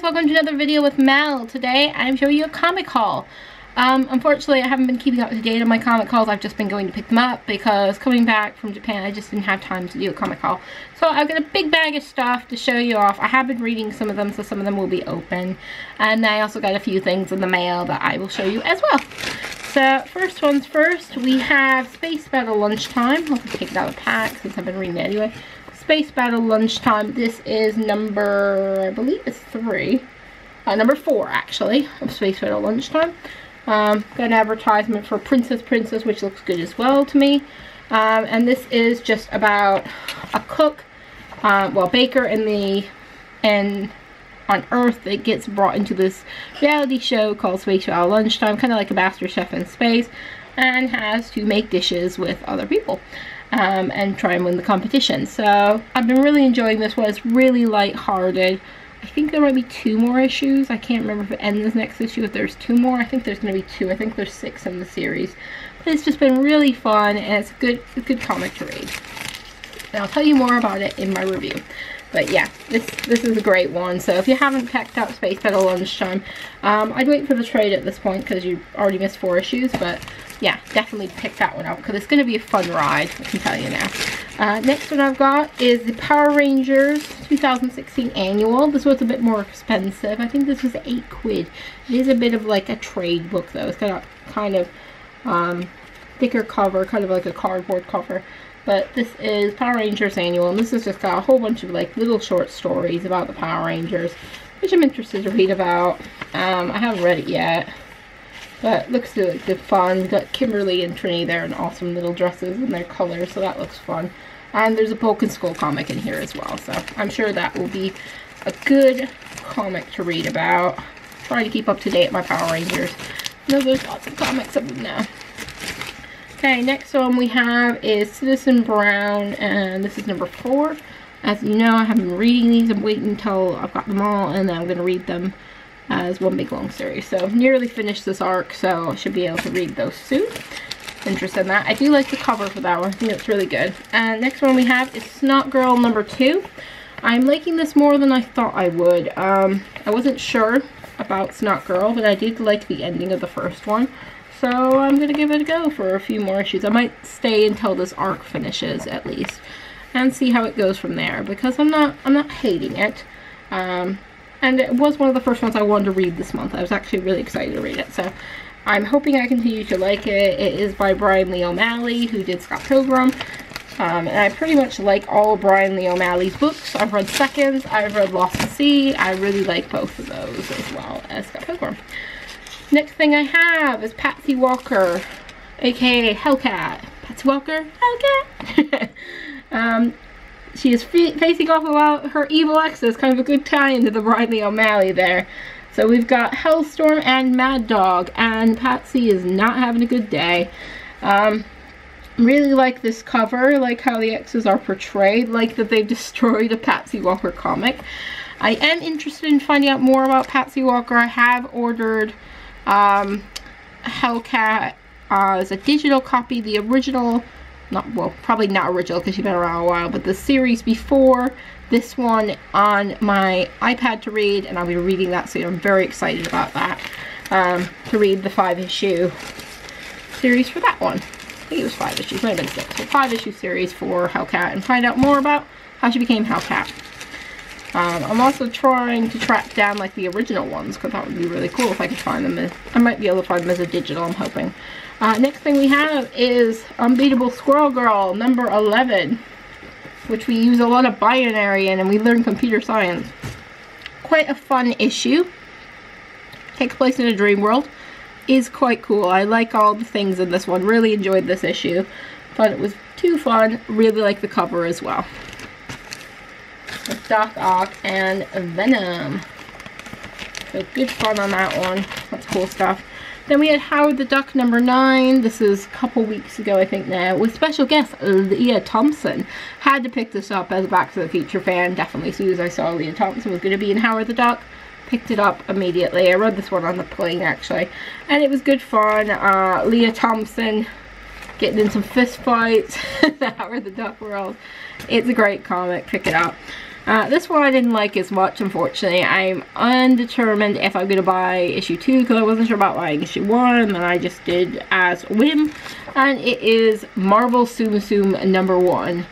welcome to another video with Mel. Today I'm showing you a comic haul. Unfortunately I haven't been keeping up to date on my comic hauls. I've just been going to pick them up because coming back from Japan I just didn't have time to do a comic haul. So I've got a big bag of stuff to show you off. I have been reading some of them, so some of them will be open. And I also got a few things in the mail that I will show you as well. So first ones first, we have Space Battle Lunchtime. I'll take it out of the pack since I've been reading it anyway. Space Battle Lunchtime. This is number, I believe it's 3. Number 4 actually, of Space Battle Lunchtime. Got an advertisement for Princess, which looks good as well to me. And this is just about a cook, baker on Earth that gets brought into this reality show called Space Battle Lunchtime, kind of like a Master Chef in space, and has to make dishes with other people. And try and win the competition. So I've been really enjoying this one. It's really light-hearted. I think there might be 2 more issues. I can't remember if it ends next issue, if there's 2 more. I think there's going to be 2. I think there's 6 in the series. But it's just been really fun, and it's a good comic to read. And I'll tell you more about it in my review. But yeah, this is a great one. So if you haven't picked up Space Battle Lunchtime, I'd wait for the trade at this point because you already missed 4 issues. But yeah, definitely pick that one up because it's going to be a fun ride, I can tell you now. Next one I've got is the Power Rangers 2016 Annual. This was a bit more expensive. I think this was 8 quid. It is a bit of like a trade book though. It's got a kind of thicker cover, kind of like a cardboard cover. But this is Power Rangers Annual, and this has just got a whole bunch of like little short stories about the Power Rangers, which I'm interested to read about. I haven't read it yet, but looks like good fun. Got Kimberly and Trini there in awesome little dresses in their colors, so that looks fun. And there's a Bulk and Skull comic in here as well, so I'm sure that will be a good comic to read about. Try to keep up to date with my Power Rangers. I know there's lots of comics of them now. Okay, next one we have is Citizen Brown, and this is number 4. As you know, I have been reading these. I'm waiting until I've got them all, and then I'm going to read them as one big long series. So, nearly finished this arc, so I should be able to read those soon. Interested in that. I do like the cover for that one. I think it's really good. And next one we have is Snot Girl number 2. I'm liking this more than I thought I would. I wasn't sure about Snot Girl, but I did like the ending of the first one. So I'm going to give it a go for a few more issues. I might stay until this arc finishes at least and see how it goes from there, because I'm not hating it. And it was one of the first ones I wanted to read this month. I was actually really excited to read it. So I'm hoping I continue to like it. It is by Brian Lee O'Malley, who did Scott Pilgrim. And I pretty much like all of Brian Lee O'Malley's books. I've read Seconds, I've read Lost at Sea. I really like both of those as well as Scott Pilgrim. Next thing I have is Patsy Walker, aka Hellcat. Patsy Walker, Hellcat! She is facing off about her evil exes. Kind of a good tie into the Brian Lee O'Malley there. So we've got Hellstorm and Mad Dog, and Patsy is not having a good day. Really like this cover, like how the exes are portrayed, like that they've destroyed a Patsy Walker comic. I am interested in finding out more about Patsy Walker. I have ordered Hellcat as a digital copy. The original, probably not original because she's been around a while, but the series before this one on my iPad to read, and I'll be reading that soon. I'm very excited about that, to read the 5-issue series for that one. I think it was 5 issues, might have been 6. So 5-issue series for Hellcat, and find out more about how she became Hellcat. I'm also trying to track down like the original ones, because that would be really cool if I could find them. I might be able to find them as a digital, I'm hoping. Next thing we have is Unbeatable Squirrel Girl number 11, which we use a lot of binary in, and we learn computer science. Quite a fun issue. Takes place in a dream world. Is quite cool. I like all the things in this one. Really enjoyed this issue. Thought it was too fun. Really like the cover as well. With Doc Ock and Venom. So good fun on that one. That's cool stuff. Then we had Howard the Duck number 9. This is a couple weeks ago, I think now, with special guest Leah Thompson. Had to pick this up as a Back to the Future fan. Definitely, as soon as I saw Leah Thompson was going to be in Howard the Duck, picked it up immediately. I read this one on the plane actually, and it was good fun. Leah Thompson getting in some fist fights in the Howard the Duck world. It's a great comic. Pick it up. This one I didn't like as much, unfortunately. I'm undetermined if I'm going to buy issue 2 because I wasn't sure about buying issue 1, and then I just did as a whim. And it is Marvel Tsum Tsum #1.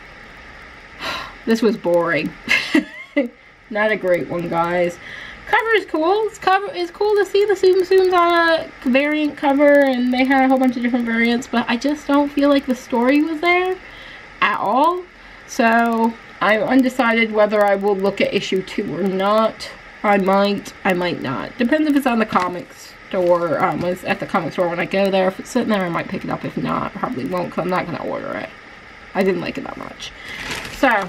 This was boring. Not a great one, guys. Cover is cool. It's cool to see the Tsum Tsums on a variant cover, and they had a whole bunch of different variants, but I just don't feel like the story was there at all. So I'm undecided whether I will look at issue 2 or not. I might not. Depends if it's on the comics store, it's at the comic store when I go there. If it's sitting there, I might pick it up. If not, probably won't, because I'm not going to order it. I didn't like it that much. So,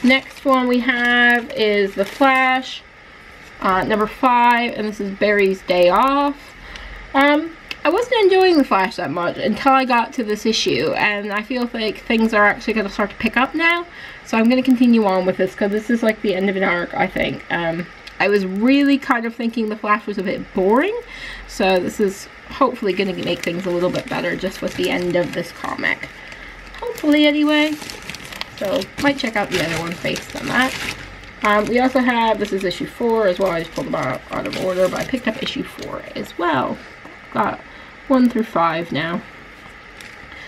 next one we have is The Flash, #5, and this is Barry's Day Off. I wasn't enjoying The Flash that much until I got to this issue, and I feel like things are actually going to start to pick up now. So I'm going to continue on with this because this is like the end of an arc, I think. I was really kind of thinking The Flash was a bit boring, so this is hopefully going to make things a little bit better just with the end of this comic. Hopefully, anyway. So might check out the other one based on that. We also have, this is issue 4 as well. I just pulled them out of order, but I picked up issue 4 as well. Got 1 through 5 now.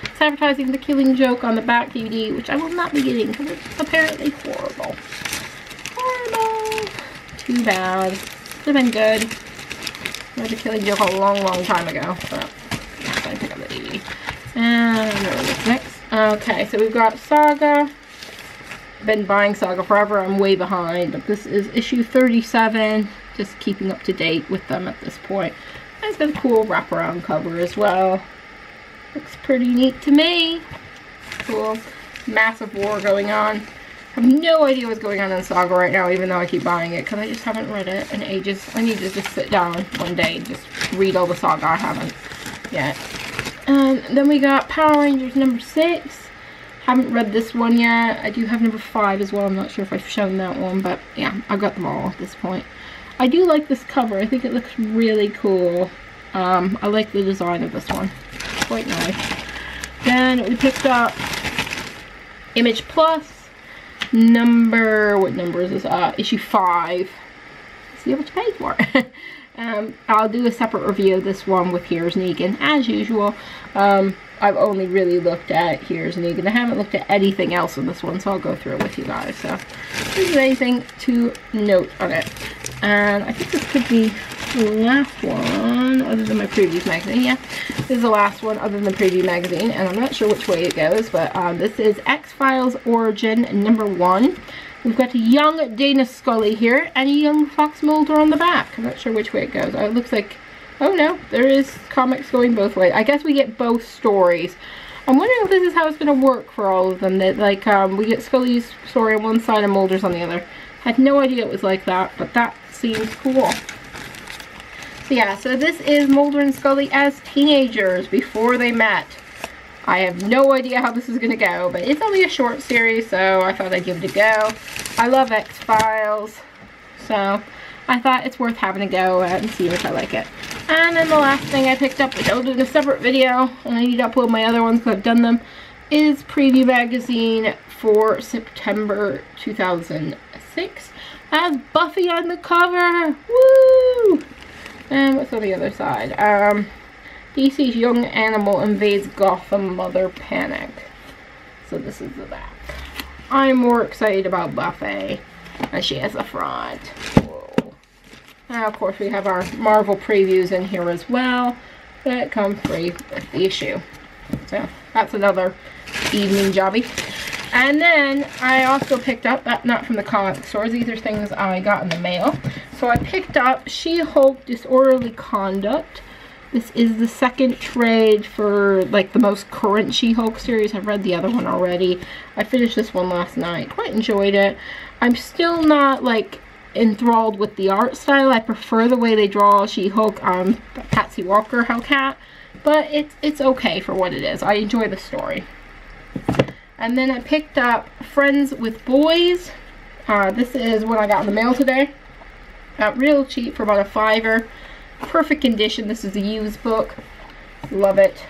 It's advertising The Killing Joke on the back DVD, which I will not be getting because it's apparently horrible. Horrible. Too bad. Could have been good. I read The Killing Joke a long, long time ago, but I'm not going to pick up the DVD. And what's next? Okay, so we've got Saga. Been buying Saga forever. I'm way behind, but this is issue 37. Just keeping up to date with them at this point. And it's got a cool wraparound cover as well. Looks pretty neat to me. Cool. Massive war going on. I have no idea what's going on in Saga right now, even though I keep buying it, because I just haven't read it in ages. I need to just sit down one day and just read all the Saga. I haven't yet. Then we got Power Rangers #6. Haven't read this one yet. I do have #5 as well. I'm not sure if I've shown that one, but yeah, I've got them all at this point. I do like this cover. I think it looks really cool. I like the design of this one. Quite nice. Then we picked up Image Plus. What number is this? Issue 5. See how much I paid for it. I'll do a separate review of this one with Here's Negan, as usual. I've only really looked at Here's Negan. I haven't looked at anything else in this one, so I'll go through it with you guys. So, if there's anything to note on it. And I think this could be the last one, other than my previews magazine. Yeah, this is the last one, other than preview magazine. And I'm not sure which way it goes, but this is X-Files Origin #1. We've got a young Dana Scully here, and a young Fox Mulder on the back. I'm not sure which way it goes. It looks like, oh no, there is comics going both ways. I guess we get both stories. I'm wondering if this is how it's going to work for all of them. That like we get Scully's story on one side and Mulder's on the other. Had no idea it was like that, but that seems cool. So yeah, so this is Mulder and Scully as teenagers before they met. I have no idea how this is going to go, but it's only a short series, so I thought I'd give it a go. I love X-Files, so I thought it's worth having a go at and seeing if I like it. And then the last thing I picked up, which I'll do in a separate video, and I need to upload my other ones because I've done them, is Preview Magazine for September 2006. Has Buffy on the cover! Woo! And what's on the other side? DC's Young Animal invades Gotham, Mother Panic. So this is the back. I'm more excited about Buffy, and she has a front. Whoa. Now, of course, we have our Marvel previews in here as well that come free with the issue. So that's another evening jobby. And then I also picked up, not from the comic stores, these are things I got in the mail. So I picked up She-Hulk Disorderly Conduct. This is the second trade for like the most current She-Hulk series. I've read the other one already. I finished this one last night. Quite enjoyed it. I'm still not like enthralled with the art style. I prefer the way they draw She-Hulk Patsy Walker Hellcat. But it's okay for what it is. I enjoy the story. And then I picked up Friends with Boys. This is what I got in the mail today. Real cheap for about a $5. Perfect condition. This is a used book. Love it.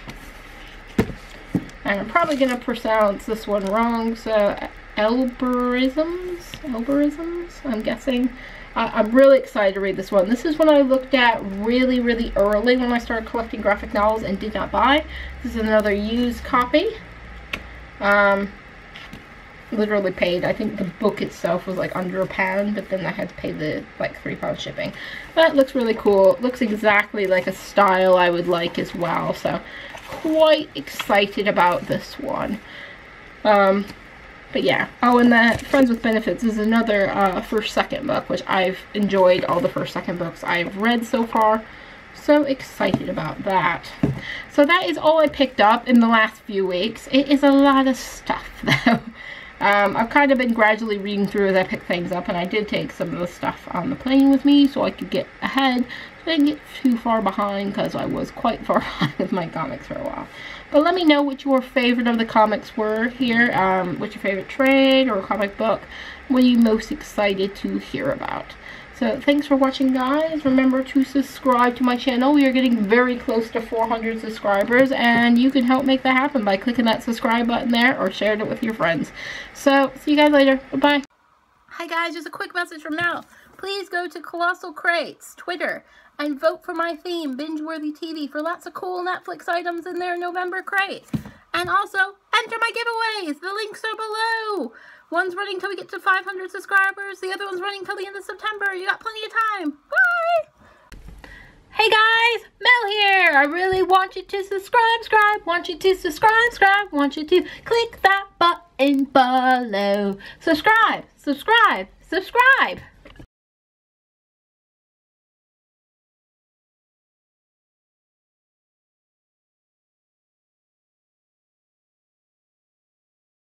And I'm probably going to pronounce this one wrong. So Elberisms, I'm guessing. I'm really excited to read this one. This is one I looked at really, really early when I started collecting graphic novels and did not buy. This is another used copy. Literally paid, I think the book itself was like under £1, but then I had to pay the like £3 shipping. But it looks really cool. It looks exactly like a style I would like as well, so quite excited about this one. But yeah. Oh, and the Friends with Benefits is another first-second book, which I've enjoyed all the first-second books I've read so far. So excited about that. So that is all I picked up in the last few weeks. It is a lot of stuff, though. I've kind of been gradually reading through as I pick things up, and I did take some of the stuff on the plane with me so I could get ahead. So I didn't get too far behind, because I was quite far behind with my comics for a while. But let me know what your favorite of the comics were here. What's your favorite trade or comic book? What are you most excited to hear about? So thanks for watching, guys. Remember to subscribe to my channel. We are getting very close to 400 subscribers, and you can help make that happen by clicking that subscribe button there or sharing it with your friends. So see you guys later. Bye-bye. Hi guys, just a quick message from Mel. Please go to Colossal Crates Twitter and vote for my theme, Binge-Worthy TV, for lots of cool Netflix items in their November crate. And also, enter my giveaways. The links are below. One's running till we get to 500 subscribers. The other one's running till the end of September. You got plenty of time. Bye! Hey guys, Mel here. I really want you to subscribe, want you to subscribe, want you to click that button below. Subscribe, subscribe, subscribe.